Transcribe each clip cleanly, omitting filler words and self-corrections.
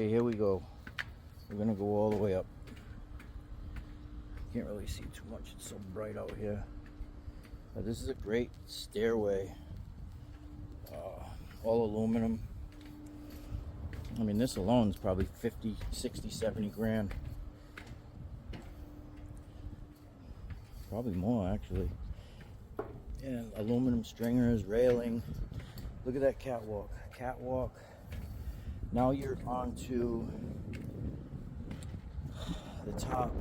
Okay, here we go. We're gonna go all the way up. Can't really see too much, it's so bright out here. But this is a great stairway. All aluminum. I mean, this alone is probably 50, 60, 70 grand. Probably more, actually. And aluminum stringers, railing. Look at that catwalk. Catwalk. Now you're onto the top.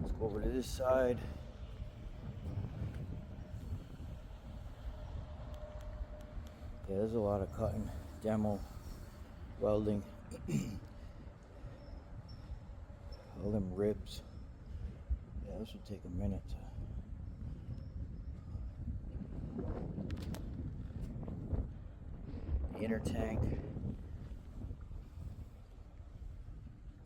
Let's go over to this side. Yeah, there's a lot of cutting, demo, welding. All them ribs. Yeah, this would take a minute. The inner tank.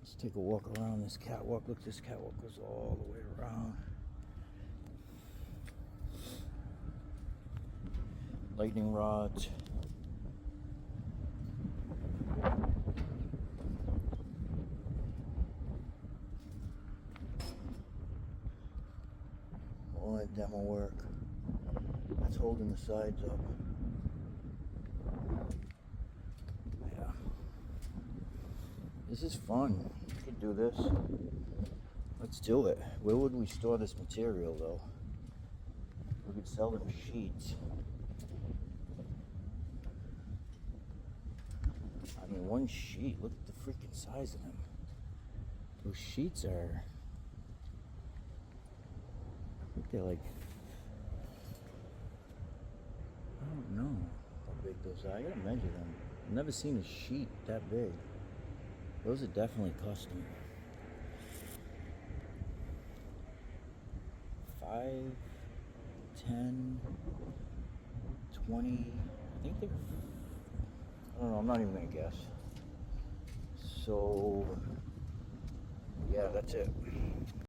Let's take a walk around this catwalk. Look, this catwalk goes all the way around. Lightning rods. All that demo work. That's holding the sides up. Yeah. This is fun. We could do this. Let's do it. Where would we store this material though? We could sell them sheets. I mean, one sheet, look at the freaking size of them. Those sheets are, I think they're like, I don't know how big those are. I gotta measure them. I've never seen a sheet that big. Those are definitely custom. 5, 10, 20, I think they're, I don't know, I'm not even gonna guess. So, yeah, that's it.